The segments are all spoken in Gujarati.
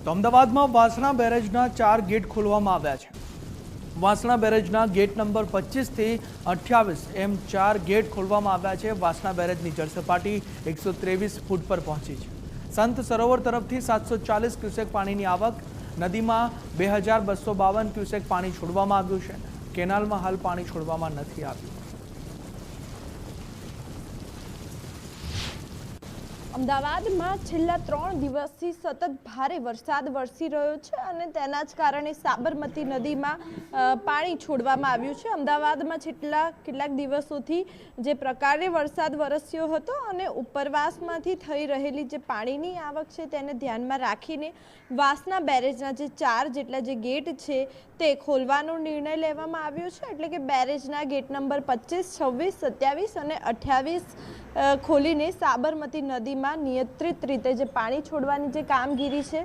તો અમદાવાદમાં વાસણા બેરેજના 4 ગેટ ખોલવામાં આવ્યા છે। વાસણા બેરેજના ગેટ નંબર 25 થી 28 એમ 4 ગેટ ખોલવામાં આવ્યા છે। વાસણા બેરેજની જળ સપાટી 123 ફૂટ પર પહોંચી છે। સંત સરોવર તરફથી 740 ક્યુસેક પાણીની આવક, નદીમાં 2252 ક્યુસેક પાણી છોડવામાં આવ્યું છે। કેનાલમાં હાલ પાણી છોડવામાં નથી આવ્યું। અમદાવાદમાં છેલ્લા 3 દિવસથી સતત ભારે વરસાદ વરસી રહ્યો છે અને તેના જ કારણે સાબરમતી નદીમાં પાણી છોડવામાં આવ્યું છે। અમદાવાદમાં છેલ્લા કેટલાક દિવસોથી જે પ્રકારે વરસાદ વરસ્યો હતો અને ઉપરવાસમાંથી થઈ રહેલી જે પાણીની આવક છે તેને ધ્યાનમાં રાખીને વાસણા બેરેજના જે 4 જેટલા જે ગેટ છે તે ખોલવાનો નિર્ણય લેવામાં આવ્યો છે। એટલે કે બેરેજના ગેટ નંબર 25, 26, 27 અને 28 ખોલીને સાબરમતી નદીમાં નિયંત્રિત રીતે જે પાણી છોડવાની જે કામગીરી છે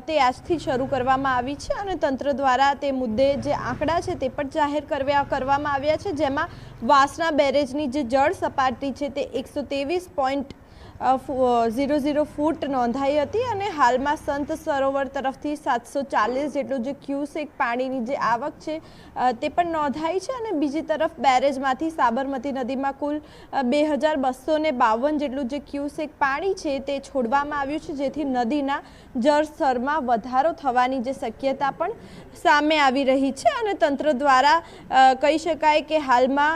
તે આજથી શરૂ કરવામાં આવી છે અને તંત્ર દ્વારા તે મુદ્દે જે આંકડા છે તે પણ જાહેર કરવામાં આવ્યા છે, જેમાં વાસણા બેરેજની જે જળ સપાટી છે તે 123.00 ફૂટ નોંધાઈ હતી અને હાલમાં સંત સરોવર તરફથી 740 જેટલું જે ક્યુસેક પાણીની જે આવક છે તે પણ નોંધાઈ છે અને બીજી તરફ બેરેજમાંથી સાબરમતી નદીમાં કુલ 2252 જેટલું જે ક્યુસેક પાણી છે તે છોડવામાં આવ્યું છે, જેથી નદીના જળસ્તરમાં વધારો થવાની જે શક્યતા પણ સામે આવી રહી છે અને તંત્ર દ્વારા કહી શકાય કે હાલમાં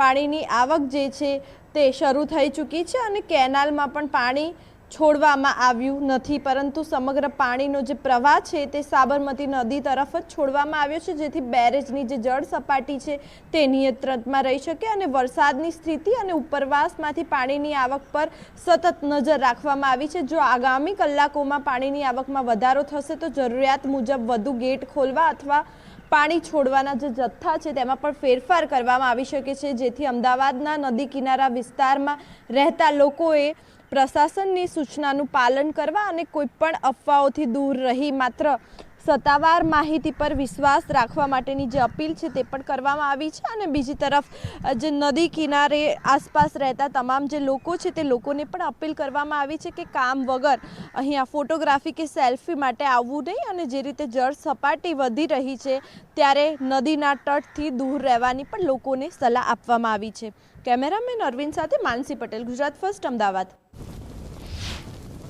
પાણીની આવક જે છે તે શરૂ થઈ ચૂકી છે અને કેનાલમાં પણ પાણી છોડવામાં આવ્યું નથી, પરંતુ સમગ્ર પાણીનો જે પ્રવાહ છે તે સાબરમતી નદી તરફ જ છોડવામાં આવ્યો છે, જેથી બેરેજની જે જળ સપાટી છે તે નિયંત્રણમાં રહી શકે અને વરસાદની સ્થિતિ અને ઉપરવાસમાંથી પાણીની આવક પર સતત નજર રાખવામાં આવી છે। જો આગામી કલાકોમાં પાણીની આવકમાં વધારો થશે તો જરૂરિયાત મુજબ વધુ ગેટ ખોલવા અથવા પાણી છોડવાના જે જથ્થા છે તેમાં પણ ફેરફાર કરવામાં આવી શકે છે, જેથી અમદાવાદના નદી કિનારા વિસ્તારમાં રહેતા લોકોએ પ્રશાસનની સૂચનાનું પાલન કરવા અને કોઈપણ અફવાઓથી દૂર રહી માત્ર સત્તાવાર માહિતી પર વિશ્વાસ રાખવા માટેની જે અપીલ છે તે પણ કરવામાં આવી છે અને બીજી તરફ જે નદી કિનારે આસપાસ રહેતા તમામ જે લોકો છે તે લોકોને પણ અપીલ કરવામાં આવી છે કે કામ વગર અહીંયા ફોટોગ્રાફી કે સેલ્ફી માટે આવવું નહીં અને જે રીતે જળ સપાટી વધી રહી છે ત્યારે નદીના તટથી દૂર રહેવાની પણ લોકોને સલાહ આપવામાં આવી છે। કેમેરામેન અરવિંદ સાથે માનસી પટેલ, ગુજરાત ફર્સ્ટ, અમદાવાદ।